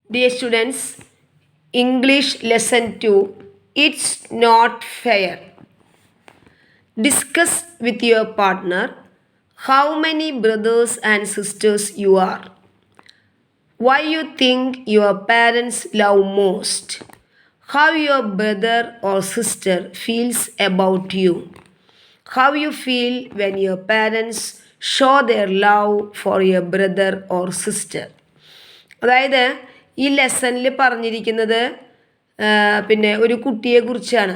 Dear students, English lesson 2. It's not fair. Discuss with your partner how many brothers and sisters you are. Why you think your parents love most. How your brother or sister feels about you. How you feel when your parents show their love for your brother or sister. അതായത് ഈ ലെസണിൽ പറഞ്ഞിരിക്കുന്നത് പിന്നെ ഒരു കുട്ടിയെക്കുറിച്ചാണ്.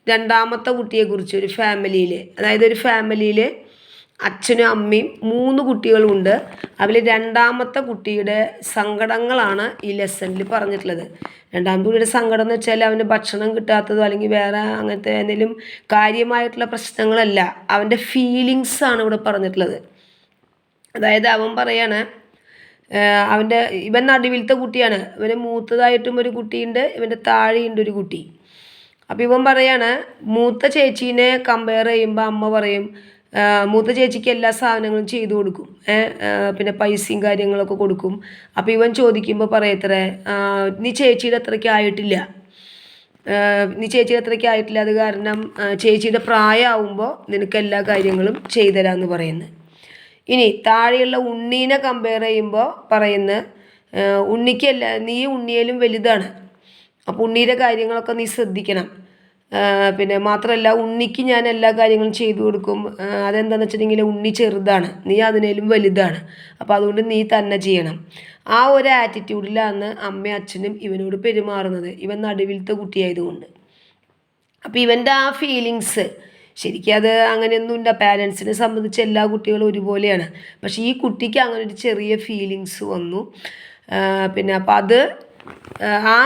രണ്ടാമത്തെ കുട്ടിയെക്കുറിച്ച് ഒരു ഫാമിലിയിൽ, അതായത് ഒരു ഫാമിലിയിൽ അച്ഛനും അമ്മയും 3 കുട്ടികളുമുണ്ട്. അതിൽ രണ്ടാമത്തെ കുട്ടിയുടെ സങ്കടങ്ങളാണ് ഈ ലെസണിൽ പറഞ്ഞിട്ടുള്ളത്. രണ്ടാമത്തെ കുട്ടിയുടെ സങ്കടം എന്ന് വെച്ചാൽ അവന് ഭക്ഷണം കിട്ടാത്തതോ അല്ലെങ്കിൽ വേറെ അങ്ങനത്തെ എന്തെങ്കിലും കാര്യമായിട്ടുള്ള പ്രശ്നങ്ങളല്ല, അവൻ്റെ ഫീലിങ്സാണ് ഇവിടെ പറഞ്ഞിട്ടുള്ളത്. അതായത് അവൻ പറയാണ്, ഇവൻ നടുവിലത്തെ കുട്ടിയാണ്. ഇവന് മൂത്തതായിട്ടും ഒരു കുട്ടിയുണ്ട്, ഇവൻ്റെ താഴെയുണ്ട് ഒരു കുട്ടി. അപ്പോൾ ഇവൻ പറയാണ്, മൂത്ത ചേച്ചീനെ കമ്പയർ ചെയ്യുമ്പോൾ അമ്മ പറയും മൂത്ത ചേച്ചിക്ക് എല്ലാ സാധനങ്ങളും ചെയ്തു കൊടുക്കും, പിന്നെ പൈസയും കാര്യങ്ങളൊക്കെ കൊടുക്കും. അപ്പോൾ ഇവൻ ചോദിക്കുമ്പോൾ പറയത്രേ, നീ ചേച്ചിയുടെ അത്രയ്ക്ക് ആയിട്ടില്ല, അത് കാരണം ചേച്ചിയുടെ പ്രായമാവുമ്പോൾ നിനക്ക് എല്ലാ കാര്യങ്ങളും ചെയ്തുതരാമെന്ന് പറയുന്നത്. ഇനി താഴെയുള്ള ഉണ്ണീനെ കമ്പയർ ചെയ്യുമ്പോൾ പറയുന്നത്, ഉണ്ണിക്കല്ല, നീ ഉണ്ണിയിലും വലുതാണ്, അപ്പോൾ ഉണ്ണീൻ്റെ കാര്യങ്ങളൊക്കെ നീ ശ്രദ്ധിക്കണം. പിന്നെ മാത്രമല്ല ഉണ്ണിക്ക് ഞാൻ എല്ലാ കാര്യങ്ങളും ചെയ്തു കൊടുക്കും. അതെന്താണെന്ന് വെച്ചിട്ടുണ്ടെങ്കിൽ ഉണ്ണി ചെറുതാണ്, നീ അതിനേലും വലുതാണ്, അപ്പോൾ അതുകൊണ്ട് നീ തന്നെ ചെയ്യണം. ആ ഒരു ആറ്റിറ്റ്യൂഡിലാണ് അമ്മയും അച്ഛനും ഇവനോട് പെരുമാറുന്നത്, ഇവൻ നടുവിലത്തെ കുട്ടിയായതുകൊണ്ട്. അപ്പോൾ ഇവൻ്റെ ആ ഫീലിങ്സ് ശരിക്കും അത് അങ്ങനെയൊന്നുമില്ല. പാരൻസിനെ സംബന്ധിച്ച് എല്ലാ കുട്ടികളും ഒരുപോലെയാണ്. പക്ഷേ ഈ കുട്ടിക്ക് അങ്ങനെ ഒരു ചെറിയ ഫീലിങ്സ് വന്നു. പിന്നെ അപ്പോൾ അത് ആ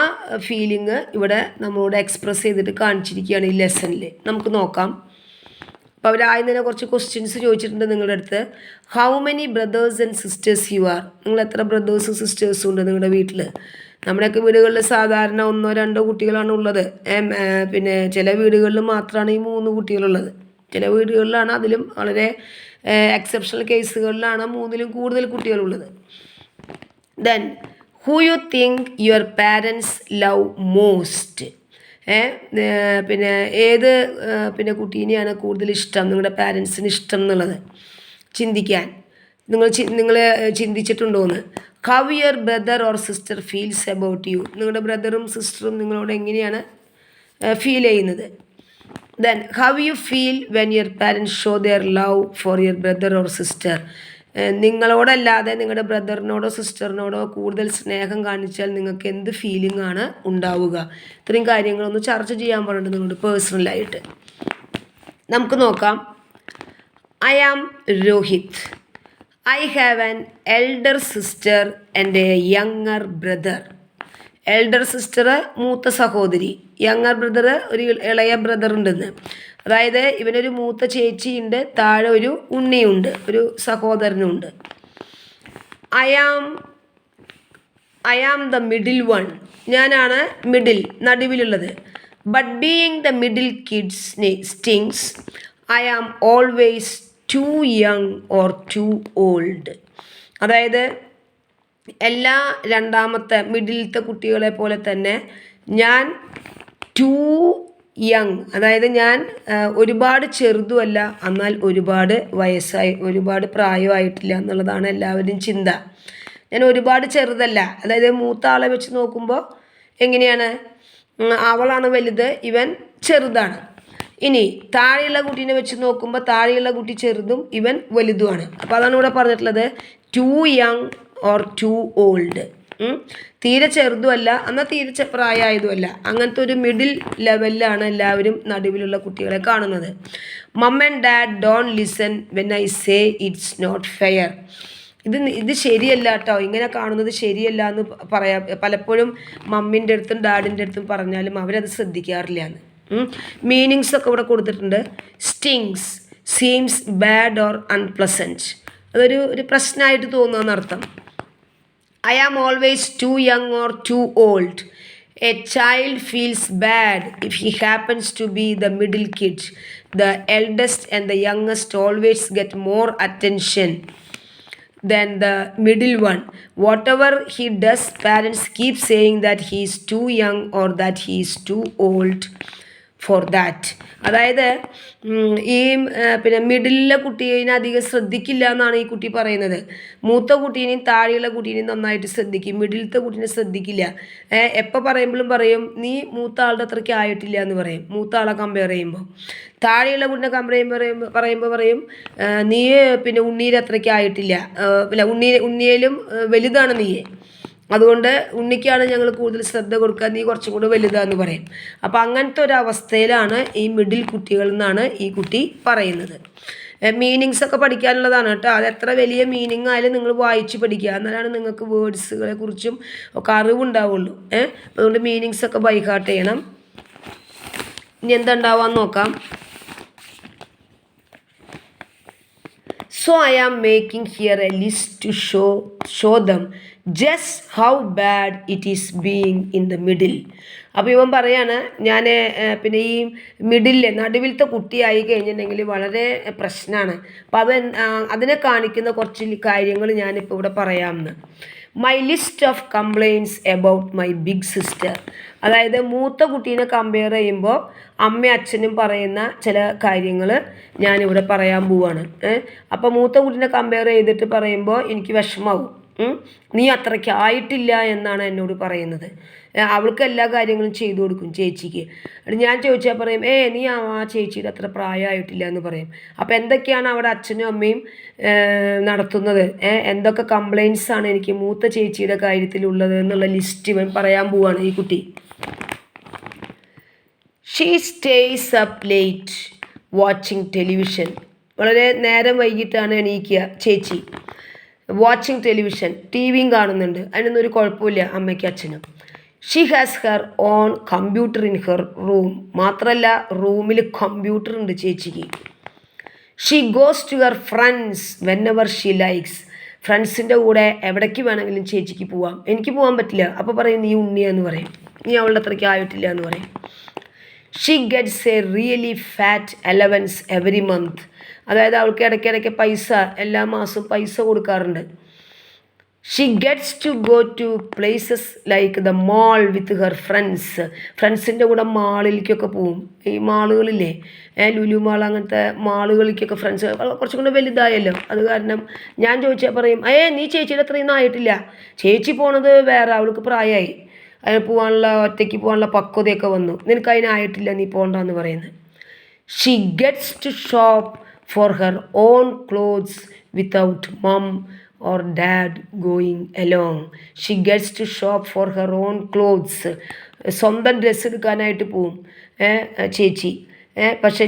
ഫീലിങ് ഇവിടെ നമ്മളോട് എക്സ്പ്രസ് ചെയ്തിട്ട് കാണിച്ചിരിക്കുകയാണ് ഈ ലെസണിൽ. നമുക്ക് നോക്കാം. അപ്പോൾ അവരാദ്യം തന്നെ കുറച്ച് ക്വസ്റ്റ്യൻസ് ചോദിച്ചിട്ടുണ്ട് നിങ്ങളുടെ അടുത്ത്. How many brothers and sisters you are. നിങ്ങൾ എത്ര ബ്രദേഴ്സും സിസ്റ്റേഴ്സും ഉണ്ട് നിങ്ങളുടെ വീട്ടിൽ? നമ്മുടെയൊക്കെ വീടുകളിൽ സാധാരണ 1-2 കുട്ടികളാണ് ഉള്ളത്. പിന്നെ ചില വീടുകളിൽ മാത്രമാണ് ഈ 3 കുട്ടികളുള്ളത്. ചില വീടുകളിലാണ്, അതിലും വളരെ എക്സെപ്ഷണൽ കേസുകളിലാണ് 3-ലും കൂടുതൽ കുട്ടികളുള്ളത്. Then who you think your parents love most. പിന്നെ ഏത് പിന്നെ കുട്ടീനെയാണ് കൂടുതൽ ഇഷ്ടം, നിങ്ങളുടെ പാരൻസിന് ഇഷ്ടം എന്നുള്ളത് ചിന്തിക്കാൻ നിങ്ങൾ ചിന്തിച്ചിട്ടുണ്ടോയെന്ന്. How your brother or sister feels about you. നിങ്ങളുടെ ബ്രദറും സിസ്റ്ററും നിങ്ങളോട് എങ്ങനെയാണ് ഫീൽ ചെയ്യുന്നത്. Then how you feel when your parents show their love for your brother or sister. നിങ്ങളോടല്ലാതെ നിങ്ങളുടെ ബ്രദറിനോടോ സിസ്റ്ററിനോടോ കൂടുതൽ സ്നേഹം കാണിച്ചാൽ നിങ്ങൾക്ക് എന്ത് ഫീലിംഗ് ആണ് ഉണ്ടാവുക. ഇത്രയും കാര്യങ്ങളൊന്ന് ചർച്ച ചെയ്യാൻ പറഞ്ഞിട്ട് നിങ്ങളുടെ പേഴ്സണലായിട്ട് നമുക്ക് നോക്കാം. I am Rohit. I have an elder sister and a younger brother. Elder sister മൂത്ത സഹോദരി, യങ്ങർ ബ്രദർ ഒരു ഇളയ ബ്രദർ ഉണ്ടെന്ന്. അതായത് ഇവനൊരു മൂത്ത ചേച്ചിയുണ്ട്, താഴെ ഒരു ഉണ്ണിയുണ്ട്, ഒരു സഹോദരനുണ്ട്. I am the middle one. ഞാനാണ് നടുവിലുള്ളത്. But being the middle kids stings. I am always too young or too old. അതായത് എല്ലാ രണ്ടാമത്തെ മിഡിലത്തെ കുട്ടികളെ പോലെ തന്നെ ഞാൻ ടു യങ്, അതായത് ഞാൻ ഒരുപാട് ചെറുതുമല്ല, എന്നാൽ ഒരുപാട് പ്രായമായിട്ടില്ല എന്നുള്ളതാണ് എല്ലാവരുടെയും ചിന്ത. ഞാൻ ഒരുപാട് ചെറുതല്ല, അതായത് മൂത്ത ആളെ വെച്ച് നോക്കുമ്പോൾ എങ്ങനെയാണ്, അവളാണ് വലുത്, ഇവൻ ചെറുതാണ്. ഇനി താഴെയുള്ള കുട്ടീനെ വെച്ച് നോക്കുമ്പോൾ താഴെയുള്ള കുട്ടി ചെറുതും ഇവൻ വലുതുമാണ്. അപ്പോൾ അതാണ് ഇവിടെ പറഞ്ഞിട്ടുള്ളത്, too young or too old. തീരെ ചെറുതുമല്ല, എന്നാൽ തീരെ പ്രായമായതുമല്ല, അങ്ങനത്തെ ഒരു മിഡിൽ ലെവലിലാണ് എല്ലാവരും നടുവിലുള്ള കുട്ടികളെ കാണുന്നത്. Mum and dad don't listen when I say it's not fair. ഇത് ശരിയല്ല കേട്ടോ, ഇങ്ങനെ കാണുന്നത് ശരിയല്ല എന്ന് പലപ്പോഴും മമ്മിൻ്റെ അടുത്തും ഡാഡിൻ്റെ അടുത്തും പറഞ്ഞാലും അവരത് ശ്രദ്ധിക്കാറില്ല എന്ന്. മീനിങ്സ് ഒക്കെ ഇവിടെ കൊടുത്തിട്ടുണ്ട്. Stings, seems bad or unpleasant. അതൊരു പ്രശ്നമായിട്ട് തോന്നുന്നർത്ഥം. I am always too young or too old. A child feels bad if he happens to be the middle kid. The eldest and the youngest always get more attention. Then the middle one, whatever he does, parents keep saying that he is too young or that he is too old for that. അതായത് ഈ പിന്നെ മിഡിലെ കുട്ടീനെ അധികം ശ്രദ്ധിക്കില്ല എന്നാണ് ഈ കുട്ടി പറയുന്നത്. മൂത്ത കുട്ടീനെയും താഴെയുള്ള കുട്ടീനെയും നന്നായിട്ട് ശ്രദ്ധിക്കും, മിഡിലത്തെ കുട്ടീനെ ശ്രദ്ധിക്കില്ല. എപ്പോൾ പറയുമ്പോഴും പറയും നീ മൂത്ത ആളുടെ അത്രയ്ക്ക് ആയിട്ടില്ല എന്ന് പറയും, മൂത്ത ആളെ കമ്പയർ ചെയ്യുമ്പോൾ. താഴെയുള്ള കുട്ടീനെ കമ്പയർ പറയുമ്പോൾ പറയും നീ പിന്നെ ഉണ്ണിയിൽ അത്രയ്ക്ക് ആയിട്ടില്ല, അല്ല ഉണ്ണിയിലും വലുതാണ് നീ, അതുകൊണ്ട് ഉണ്ണിക്കാണ് ഞങ്ങൾ കൂടുതൽ ശ്രദ്ധ കൊടുക്കുക, നീ കുറച്ചും കൂടെ വലുതാന്ന് പറയും. അപ്പം അങ്ങനത്തെ ഒരു അവസ്ഥയിലാണ് ഈ മിഡിൽ കുട്ടികൾ എന്നാണ് ഈ കുട്ടി പറയുന്നത്. മീനിങ്സ് ഒക്കെ പഠിക്കാനുള്ളതാണ് കേട്ടോ. അത് എത്ര വലിയ മീനിങ് ആയാലും നിങ്ങൾ വായിച്ച് പഠിക്കുക, എന്നാലാണ് നിങ്ങൾക്ക് വേർഡ്സുകളെ കുറിച്ചും ഒക്കെ അറിവുണ്ടാവുള്ളൂ. അതുകൊണ്ട് മീനിങ്സ് ഒക്കെ ബൈ ഹാർട്ട് ചെയ്യണം. ഇനി എന്താ ഉണ്ടാവാന്ന് നോക്കാം. So I am making here a list to show them just how bad it is being in the middle. അപ്പോൾ ഇവൻ പറയാണ് ഞാൻ പിന്നെ ഈ മിഡിലെ നടുവിലത്തെ കുട്ടിയായി കഴിഞ്ഞിട്ടുണ്ടെങ്കിൽ വളരെ പ്രശ്നമാണ്. അപ്പോൾ അതിനെ കാണിക്കുന്ന കുറച്ച് കാര്യങ്ങൾ ഞാനിപ്പോൾ ഇവിടെ പറയാമെന്ന്. My list of complaints about my big sister. അതായത് മൂത്ത കുട്ടീനെ കമ്പയർ ചെയ്യുമ്പോൾ അമ്മയും അച്ഛനും പറയുന്ന ചില കാര്യങ്ങൾ ഞാനിവിടെ പറയാൻ പോവാണ്. അപ്പോൾ മൂത്ത കുട്ടീനെ കമ്പയർ ചെയ്തിട്ട് പറയുമ്പോൾ എനിക്ക് വിഷമാവും. നീ അത്രയ്ക്ക് ആയിട്ടില്ല എന്നാണ് എന്നോട് പറയുന്നത്. അവൾക്ക് എല്ലാ കാര്യങ്ങളും ചെയ്തു കൊടുക്കും ചേച്ചിക്ക്. ഞാൻ ചോദിച്ചാൽ പറയും നീ ആ ചേച്ചിയുടെ അത്ര പ്രായമായിട്ടില്ല എന്ന് പറയും. അപ്പോൾ എന്തൊക്കെയാണ് അവിടെ അച്ഛനും അമ്മയും നടത്തുന്നത്, എന്തൊക്കെ കംപ്ലയിൻറ്റ്സ് ആണ് എനിക്ക് മൂത്ത ചേച്ചിയുടെ കാര്യത്തിലുള്ളത് എന്നുള്ള ലിസ്റ്റ് ഇവൻ പറയാൻ പോവാണ് ഈ കുട്ടി. She stays up late watching television. വളരെ നേരം വൈകിട്ടാണ് എണീക്കുക ചേച്ചി. വാച്ചിങ് ടെലിവിഷൻ, ടി വിയും കാണുന്നുണ്ട്, അതിനൊന്നും ഒരു കുഴപ്പമില്ല അമ്മയ്ക്കും അച്ഛനും. She has her own computer in her room. മാത്രമല്ല റൂമിൽ കമ്പ്യൂട്ടർ ഉണ്ട് ചേച്ചിക്ക്. She goes to her friends whenever she likes. ഫ്രണ്ട്സിൻ്റെ കൂടെ എവിടേക്ക് വേണമെങ്കിലും ചേച്ചിക്ക് പോവാം, എനിക്ക് പോകാൻ പറ്റില്ല. അപ്പോൾ പറയും നീ ഉണ്ണിയെന്ന് പറയും, നീ അവളുടെ അത്രയ്ക്ക് ആയിട്ടില്ല എന്ന് പറയും. She gets a really fat allowance every month. അതായത് അവൾക്ക് ഇടയ്ക്കിടയ്ക്ക് പൈസ, എല്ലാ മാസവും പൈസ കൊടുക്കാറുണ്ട്. She gets to go to places like the mall with her friends. ഫ്രണ്ട്സിൻ്റെ കൂടെ മാളിലേക്കൊക്കെ പോവും. ഈ മാളുകളില്ലേ, ലുലു മാൾ, അങ്ങനത്തെ മാളുകളിലേക്കൊക്കെ ഫ്രണ്ട്സ് കുറച്ചും കൂടെ വലുതായല്ലോ. അത് കാരണം ഞാൻ ചോദിച്ചാൽ പറയും നീ ചേച്ചിയുടെ അത്രയൊന്നും ആയിട്ടില്ല, ചേച്ചി പോണത് വേറെ, അവൾക്ക് പ്രായമായി, അതിന് പോകാനുള്ള ഒറ്റയ്ക്ക് പോകാനുള്ള പക്വതയൊക്കെ വന്നു, നിനക്ക് അതിനായിട്ടില്ല, നീ പോകണ്ടെന്ന് പറയുന്നത്. She gets to shop for her own clothes without mum or dad going along. She gets to shop for her own clothes. സ്വന്തം ഡ്രസ്സ് എടുക്കാനായിട്ട് പോവും ചേച്ചി. പക്ഷെ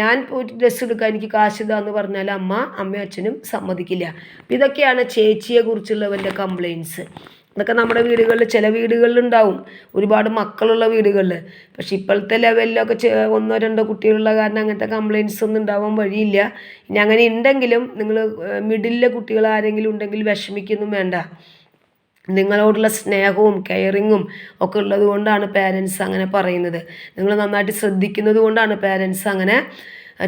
ഞാൻ പോയിട്ട് ഡ്രസ്സ് എടുക്കാൻ എനിക്ക് കാശ് ഇതാന്ന് പറഞ്ഞാൽ അമ്മയും അച്ഛനും സമ്മതിക്കില്ല. ഇതൊക്കെയാണ് ചേച്ചിയെ കുറിച്ചുള്ളവൻ്റെ കംപ്ലയിൻറ്റ്സ്. ഇതൊക്കെ നമ്മുടെ വീടുകളിൽ, ചില വീടുകളിലുണ്ടാവും, ഒരുപാട് മക്കളുള്ള വീടുകളിൽ. പക്ഷെ ഇപ്പോഴത്തെ ലെവലിലൊക്കെ ഒന്നോ രണ്ടോ കുട്ടികളുള്ള കാരണം അങ്ങനത്തെ കംപ്ലയിൻറ്റ്സ് ഒന്നും ഉണ്ടാവാൻ വഴിയില്ല. ഇനി അങ്ങനെ ഉണ്ടെങ്കിലും നിങ്ങൾ മിഡിലെ കുട്ടികൾ ആരെങ്കിലും ഉണ്ടെങ്കിൽ വിഷമിക്കൊന്നും വേണ്ട. നിങ്ങളോടുള്ള സ്നേഹവും കെയറിങ്ങും ഒക്കെ ഉള്ളത് കൊണ്ടാണ് പേരൻസ് അങ്ങനെ പറയുന്നത്. നിങ്ങൾ നന്നായിട്ട് ശ്രദ്ധിക്കുന്നത് കൊണ്ടാണ് പേരൻസ് അങ്ങനെ.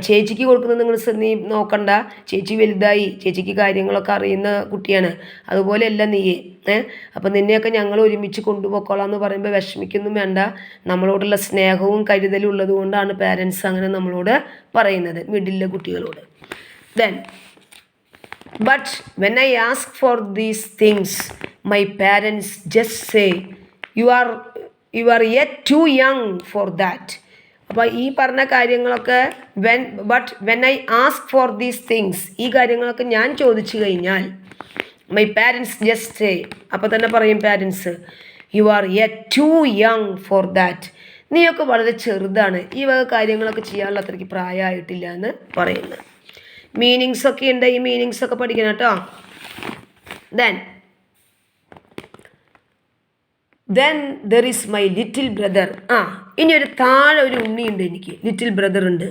ചേച്ചിക്ക് കൊടുക്കുന്നത് നിങ്ങൾ നീ നോക്കണ്ട, ചേച്ചി വലുതായി, ചേച്ചിക്ക് കാര്യങ്ങളൊക്കെ അറിയുന്ന കുട്ടിയാണ്, അതുപോലെയല്ല നീ. അപ്പം നിന്നെയൊക്കെ ഞങ്ങൾ ഒരുമിച്ച് കൊണ്ടുപോയിക്കോളാം എന്ന് പറയുമ്പോൾ വിഷമിക്കൊന്നും വേണ്ട. നമ്മളോടുള്ള സ്നേഹവും കരുതലും ഉള്ളത് കൊണ്ടാണ് പേരൻസ് അങ്ങനെ നമ്മളോട് പറയുന്നത്, മിഡിലെ കുട്ടികളോട്. Then but when I ask for these things my parents just say you are yet too young for that. അപ്പോൾ ഈ പറഞ്ഞ കാര്യങ്ങളൊക്കെ when I ask for these things, ഈ കാര്യങ്ങളൊക്കെ ഞാൻ ചോദിച്ചു കഴിഞ്ഞാൽ മൈ പാരൻസ് ജസ്റ്റ് സേ, അപ്പോൾ തന്നെ പറയും parents you are yet too young for that. നീയൊക്കെ വളരെ ചെറുതാണ്, ഈ വക കാര്യങ്ങളൊക്കെ ചെയ്യാനുള്ള അത്രയ്ക്ക് പ്രായമായിട്ടില്ല എന്ന് പറയുന്നത്. മീനിങ്സ് ഒക്കെ ഉണ്ട്, ഈ മീനിങ്സ് ഒക്കെ പഠിക്കണം കേട്ടോ. Then there is my little brother. ഇനി താഴെ ഒരു ഉണ്ണിയുണ്ട്, എനിക്ക് ലിറ്റിൽ ബ്രദർ ഉണ്ട്.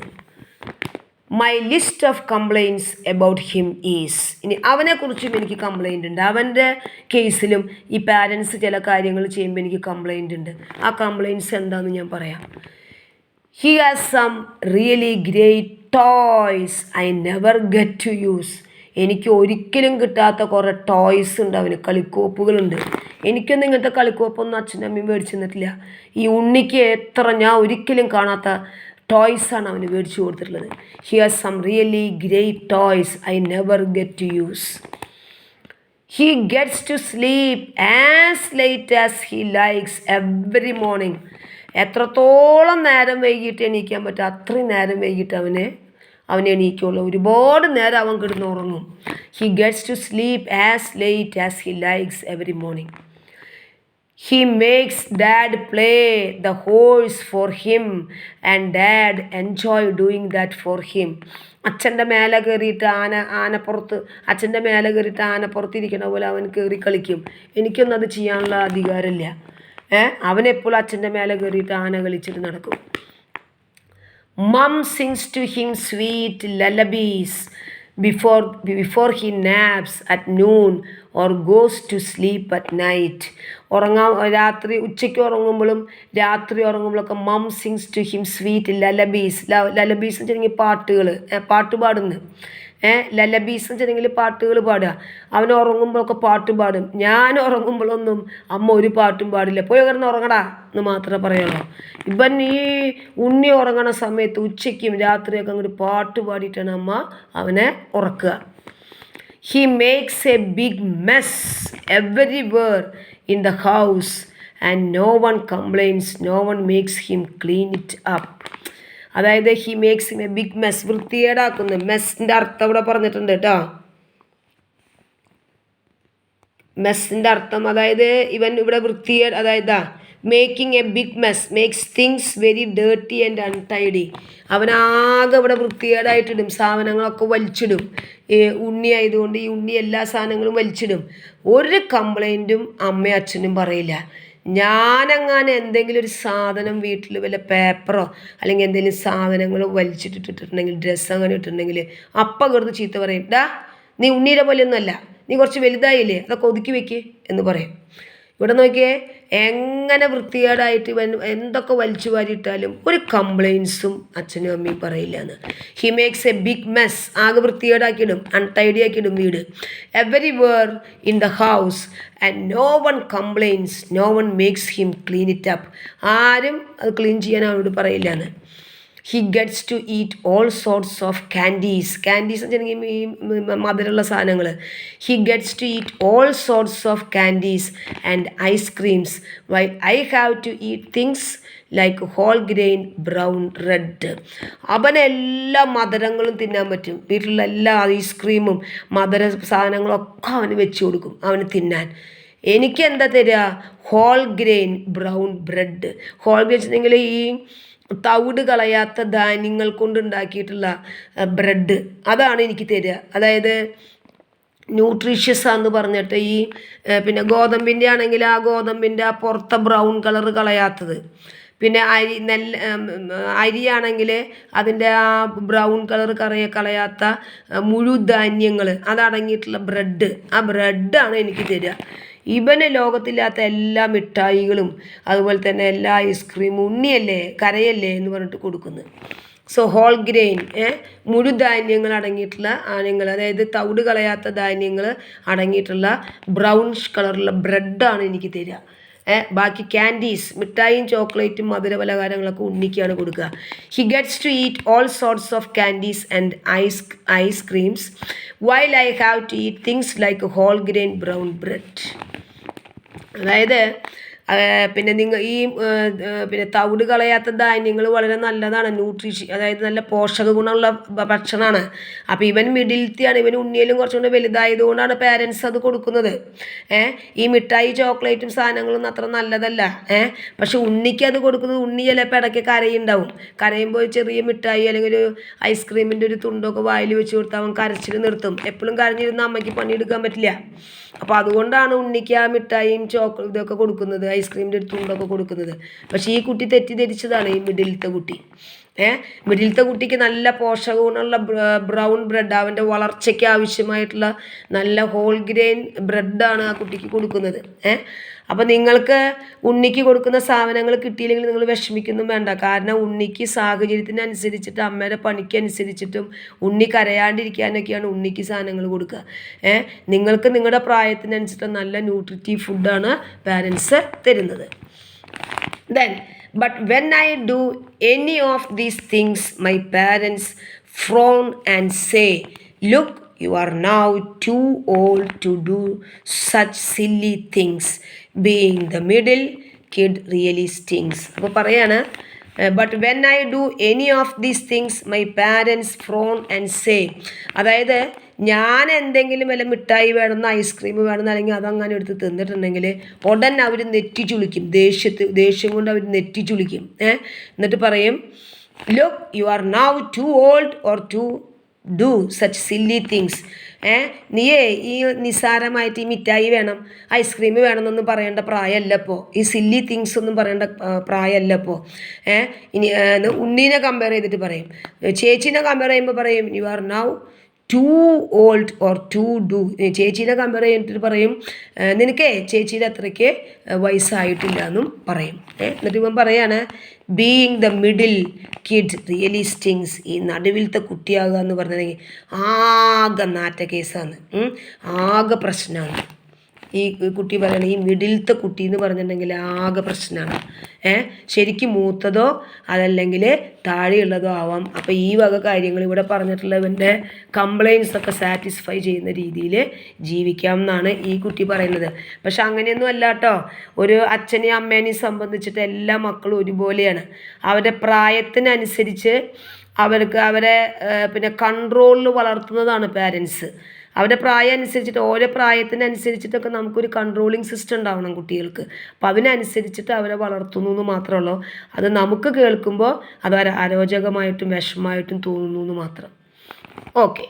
My list of complaints about him is. ഇനി അവനെക്കുറിച്ചും എനിക്ക് കംപ്ലയിൻ്റ് ഉണ്ട്. അവൻ്റെ കേസിലും ഈ പാരൻസ് ചില കാര്യങ്ങൾ ചെയ്യുമ്പോൾ എനിക്ക് കംപ്ലയിൻ്റ് ഉണ്ട്. ആ കംപ്ലയിൻറ്റ്സ് എന്താണെന്ന് ഞാൻ പറയാം. He has some really great toys I never get to use. എനിക്ക് ഒരിക്കലും കിട്ടാത്ത കുറേ ടോയ്സ് ഉണ്ട്, അവന് കളിക്കോപ്പുകളുണ്ട്. എനിക്കൊന്നും ഇങ്ങനത്തെ കളിക്കോപ്പൊന്നും അച്ഛനും അമ്മയും മേടിച്ചു തന്നിട്ടില്ല. ഈ ഉണ്ണിക്ക് ഞാൻ ഒരിക്കലും കാണാത്ത ടോയ്സാണ് അവന് മേടിച്ചു കൊടുത്തിട്ടുള്ളത്. He has some really great toys I never get to use. He gets to sleep as late as he likes every morning. എത്രത്തോളം നേരം വൈകിട്ട് എണീക്കാൻ പറ്റും അത്രയും നേരം വൈകിട്ട് അവൻ എണീക്കുള്ളൂ. ഒരുപാട് നേരം അവൻ കിടന്ന് ഉറങ്ങും. He gets to sleep as late as he likes every morning. He makes dad play the horse for him and dad enjoy doing that for him. അച്ഛൻ്റെ മേലെ കയറിയിട്ട് ആനപ്പുറത്ത് അച്ഛൻ്റെ മേലെ കയറിയിട്ട് ആനപ്പുറത്ത് ഇരിക്കണ പോലെ അവൻ കയറി കളിക്കും. എനിക്കൊന്നും അത് ചെയ്യാനുള്ള അധികാരമില്ല. അവനെപ്പോഴും അച്ഛൻ്റെ മേലെ കയറിയിട്ട് ആന കളിച്ചിട്ട് നടക്കും. Mum sings to him sweet lullabies before he naps at noon or goes to sleep at night. രാത്രി ഉച്ചയ്ക്ക് ഉറങ്ങുമ്പോഴും രാത്രി ഉറങ്ങുമ്പോഴൊക്കെ മം സിങ്സ് ടു ഹിം സ്വീറ്റ് ലലബീസ്. ലലബീസ് എന്ന് വെച്ചിട്ടുണ്ടെങ്കിൽ പാട്ട് പാടുന്നു. ലലബീസ് എന്ന് വെച്ചിട്ടുണ്ടെങ്കിൽ പാട്ടുകൾ പാടുക. അവൻ ഉറങ്ങുമ്പോഴൊക്കെ പാട്ട് പാടും. ഞാൻ ഉറങ്ങുമ്പോഴൊന്നും അമ്മ ഒരു പാട്ടും പാടില്ല. പോയി കിടന്ന് ഉറങ്ങടാ എന്ന് മാത്രമേ പറയുള്ളൂ. ഇവൻ ഈ ഉണ്ണി ഉറങ്ങണ സമയത്ത് ഉച്ചയ്ക്കും രാത്രിയൊക്കെ അങ്ങോട്ട് പാട്ട് പാടിയിട്ടാണ് അമ്മ അവനെ ഉറക്കുക. He makes a big mess everywhere in the house and no one complains. No one makes him clean it up. അതായത് he makes him a big mess, വൃത്തികേടാക്കുന്നു. മെസ്സിൻ്റെ അർത്ഥം ഇവിടെ പറഞ്ഞിട്ടുണ്ട് കേട്ടോ. മെസ്സിൻ്റെ അർത്ഥം അതായത് ഇവൻ ഇവിടെ അതായത് making a big mess makes things very dirty and untidy. അവനാകെ ഇവിടെ വൃത്തികേടായിട്ടിടും, സാധനങ്ങളൊക്കെ വലിച്ചിടും. ഉണ്ണി ആയതുകൊണ്ട് ഈ ഉണ്ണി എല്ലാ സാധനങ്ങളും വലിച്ചിടും. ഒരു കംപ്ലൈൻറ്റും അമ്മയും അച്ഛനും പറയില്ല. ഞാനെങ്ങാനും എന്തെങ്കിലും ഒരു സാധനം വീട്ടിൽ വല്ല പേപ്പറോ അല്ലെങ്കിൽ എന്തെങ്കിലും സാധനങ്ങൾ വലിച്ചിട്ടിട്ടുണ്ടെങ്കിൽ ഡ്രസ്സ് അങ്ങനെ ഇട്ടിട്ടുണ്ടെങ്കിൽ അപ്പം കിടന്ന് ചീത്ത പറയും. നീ ഉണ്ണീരെ പോലെയൊന്നുമല്ല, നീ കുറച്ച് വലുതായില്ലേ, അതൊക്കെ ഒതുക്കി വെക്ക് എന്ന് പറയും. ഇവിടെ നോക്കിയേ എങ്ങനെ വൃത്തികേടായിട്ട് ഇവൻ എന്തൊക്കെ വലിച്ചു വാരിയിട്ടാലും ഒരു കംപ്ലൈൻസും അച്ഛനും അമ്മയും പറയില്ല എന്ന്. He makes a big mess, ആകെ വൃത്തികേടാക്കിയിടും, അൺടൈഡി ആക്കിയിടും വീട്. Everywhere in the house and no one complains, no one makes him clean it up. ആരും അത് ക്ലീൻ ചെയ്യാൻ അവനോട് പറയില്ല എന്ന്. He gets to eat all sorts of candies. Candies എന്ന് വെച്ചിട്ടുണ്ടെങ്കിൽ മധുരമുള്ള സാധനങ്ങൾ. He gets to eat all sorts of candies and ice creams while I have to eat things like whole grain brown red. അവനെല്ലാ മധുരങ്ങളും തിന്നാൻ പറ്റും. വീട്ടിലുള്ള എല്ലാ ഐസ്ക്രീമും മധുര സാധനങ്ങളൊക്കെ അവന് വെച്ച് കൊടുക്കും അവന് തിന്നാൻ. എനിക്ക് എന്താ തരിക? Whole grain brown bread. Whole grain വെച്ചിട്ടുണ്ടെങ്കിൽ ഈ തവിട് കളയാത്ത ധാന്യങ്ങൾ കൊണ്ടുണ്ടാക്കിയിട്ടുള്ള ബ്രെഡ്, അതാണ് എനിക്ക് തരിക. അതായത് ന്യൂട്രീഷ്യസാന്ന് പറഞ്ഞിട്ട് ഈ പിന്നെ ഗോതമ്പിൻ്റെ ആണെങ്കിൽ ആ ഗോതമ്പിൻ്റെ ആ പുറത്തെ ബ്രൗൺ കളർ കളയാത്തത്. പിന്നെ അരിയാണെങ്കിൽ അതിൻ്റെ ആ ബ്രൗൺ കളർ കളയാത്ത മുഴുധാന്യങ്ങൾ അതടങ്ങിയിട്ടുള്ള ബ്രെഡ്, ആ ബ്രെഡാണ് എനിക്ക് തരിക. ഇവന് ലോകത്തില്ലാത്ത എല്ലാ മിഠായികളും അതുപോലെ തന്നെ എല്ലാ ഐസ്ക്രീമും ഉണ്ണിയല്ലേ കരയല്ലേ എന്ന് പറഞ്ഞിട്ട് കൊടുക്കുന്നു. സോ ഹോൾ ഗ്രെയിൻ മുഴുധാന്യങ്ങൾ അടങ്ങിയിട്ടുള്ള ആനങ്ങൾ, അതായത് തവിട് കളയാത്ത ധാന്യങ്ങൾ അടങ്ങിയിട്ടുള്ള ബ്രൗൺ കളറുള്ള ബ്രെഡാണ് എനിക്ക് തരിക. ബാക്കി ക്യാൻഡീസ്, മിഠായിയും ചോക്ലേറ്റും മധുര പലഹാരങ്ങളൊക്കെ ഉണ്ണിക്കാണ് കൊടുക്കുക. He gets to eat all sorts of candies and ice creams while I have to eat things like whole grain brown bread. അതായത് പിന്നെ പിന്നെ തവിട് കളയാത്ത ധാന്യങ്ങൾ വളരെ നല്ലതാണ്, അതായത് നല്ല പോഷക ഗുണമുള്ള ഭക്ഷണമാണ്. അപ്പോൾ ഇവൻ മിഡിൽത്തിയാണ്, ഇവൻ ഉണ്ണിയിലും കുറച്ചും കൂടെ വലുതായതുകൊണ്ടാണ് പേരൻസ് അത് കൊടുക്കുന്നത്. ഈ മിഠായി ചോക്ലേറ്റും സാധനങ്ങളൊന്നും അത്ര നല്ലതല്ല. പക്ഷെ ഉണ്ണിക്ക് അത് കൊടുക്കുന്നത്, ഉണ്ണി ചിലപ്പോൾ ഇടയ്ക്ക് കരയുണ്ടാവും. കരയുമ്പോൾ ചെറിയ മിഠായി അല്ലെങ്കിൽ ഒരു ഐസ്ക്രീമിൻ്റെ ഒരു തുണ്ടൊക്കെ വായിൽ വെച്ച് കൊടുത്താൽ അവൻ കരച്ചിൽ നിർത്തും. എപ്പോഴും കരഞ്ഞിരുന്ന അമ്മയ്ക്ക് പണിയെടുക്കാൻ പറ്റില്ല. അപ്പോൾ അതുകൊണ്ടാണ് ഉണ്ണിക്ക് ആ മിഠായിയും ഇതൊക്കെ കൊടുക്കുന്നത്, ഐസ്ക്രീമിൻ്റെ ഒരു തുണ്ടൊക്കെ കൊടുക്കുന്നത്. പക്ഷേ ഈ കുട്ടി തെറ്റിദ്ധരിച്ചതാണ്, ഈ മിഡിലത്തെ കുട്ടി. മിഡിലത്തെ കുട്ടിക്ക് നല്ല പോഷക ഗുണമുള്ള ബ്രൗൺ ബ്രെഡ്, അവൻ്റെ വളർച്ചയ്ക്ക് ആവശ്യമായിട്ടുള്ള നല്ല ഹോൾ ഗ്രെയിൻ ബ്രെഡാണ് ആ കുട്ടിക്ക് കൊടുക്കുന്നത്. അപ്പോൾ നിങ്ങൾക്ക് ഉണ്ണിക്ക് കൊടുക്കുന്ന സാധനങ്ങൾ കിട്ടിയില്ലെങ്കിൽ നിങ്ങൾ വിഷമിക്കൊന്നും വേണ്ട. കാരണം ഉണ്ണിക്ക് സാഹചര്യത്തിനനുസരിച്ചിട്ട് അമ്മയുടെ പണിക്കനുസരിച്ചിട്ടും ഉണ്ണി കരയാണ്ടിരിക്കാനൊക്കെയാണ് ഉണ്ണിക്ക് സാധനങ്ങൾ കൊടുക്കുക. നിങ്ങൾക്ക് നിങ്ങളുടെ പ്രായത്തിനനുസരിച്ച് നല്ല ന്യൂട്രിറ്റീവ് ഫുഡാണ് പാരൻസ് തരുന്നത്. Then, but when I do any of these things, my parents frown and say, "Look, you are now too old to do such silly things." Being the middle kid really stings. അപ്പോൾ പറയാണ്, but when I do any of these things my parents frown and say. അതായത് ഞാൻ എന്തെങ്കിലും വല്ല മിഠായി വേണമെന്ന്, ice cream വേണമെന്ന്, അല്ലെങ്കിൽ അതങ്ങനെ എടുത്ത് തിന്നിട്ടുണ്ടെങ്കിൽ ഉടൻ അവർ നെറ്റി ചുളിക്കും. ദേഷ്യം കൊണ്ട് അവർ നെറ്റി ചുളിക്കും. എന്നിട്ട് പറയും, look, you are now too old or to do such silly things. നീയേ ഈ നിസ്സാരമായിട്ട് ഈ മിഠായി വേണം, ഐസ്ക്രീം വേണമെന്നൊന്നും പറയേണ്ട പ്രായമല്ല ഇപ്പോൾ. ഈ സില്ലി തിങ്സ് ഒന്നും പറയേണ്ട പ്രായമല്ല ഇപ്പോൾ. ഇനി ഉണ്ണീനെ കമ്പയർ ചെയ്തിട്ട് പറയും, ചേച്ചീനെ കമ്പയർ ചെയ്യുമ്പോൾ പറയും, you are now too old or to do. ചേച്ചീനെ കമ്പയർ ചെയ്തിട്ട് പറയും, നിനക്കേ ചേച്ചീൻ്റെ അത്രയ്ക്ക് വയസ്സായിട്ടില്ല എന്നും പറയും. എന്നിട്ട് ഇവൻ പറയാണ്, being the middle kid really stings. ഈ നടുവിലത്തെ കുട്ടിയാകുക എന്ന് പറഞ്ഞിട്ടുണ്ടെങ്കിൽ ആകെ നാറ്റ കേസാണ്, ആകെ പ്രശ്നമാണ്. ഈ കുട്ടി പറയണ ഈ മിഡിലത്തെ കുട്ടി എന്ന് പറഞ്ഞിട്ടുണ്ടെങ്കിൽ ആകെ പ്രശ്നമാണ്. ശരിക്കും മൂത്തതോ അതല്ലെങ്കിൽ താഴെയുള്ളതോ ആവാം. അപ്പോൾ ഈ വക കാര്യങ്ങൾ ഇവിടെ പറഞ്ഞിട്ടുള്ളവൻ്റെ കംപ്ലയിൻസ് ഒക്കെ സാറ്റിസ്ഫൈ ചെയ്യുന്ന രീതിയിൽ ജീവിക്കാം എന്നാണ് ഈ കുട്ടി പറയുന്നത്. പക്ഷെ അങ്ങനെയൊന്നും അല്ല കേട്ടോ. ഒരു അച്ഛനെയും അമ്മേനെയും സംബന്ധിച്ചിട്ട് എല്ലാ മക്കളും ഒരുപോലെയാണ്. അവരുടെ പ്രായത്തിനനുസരിച്ച് അവരെ പിന്നെ കൺട്രോളിൽ വളർത്തുന്നതാണ് പാരൻസ്. അവരുടെ പ്രായം അനുസരിച്ചിട്ട്, ഓരോ പ്രായത്തിനനുസരിച്ചിട്ടൊക്കെ നമുക്കൊരു കൺട്രോളിങ് സിസ്റ്റം ഉണ്ടാവണം കുട്ടികൾക്ക്. അപ്പോൾ അതിനനുസരിച്ചിട്ട് അവരെ വളർത്തുന്നു എന്ന് മാത്രമേ ഉള്ളൂ. അത് നമുക്ക് കേൾക്കുമ്പോൾ അത് അരോചകമായിട്ടും വിഷമമായിട്ടും തോന്നുന്നു എന്ന് മാത്രം. ഓക്കെ.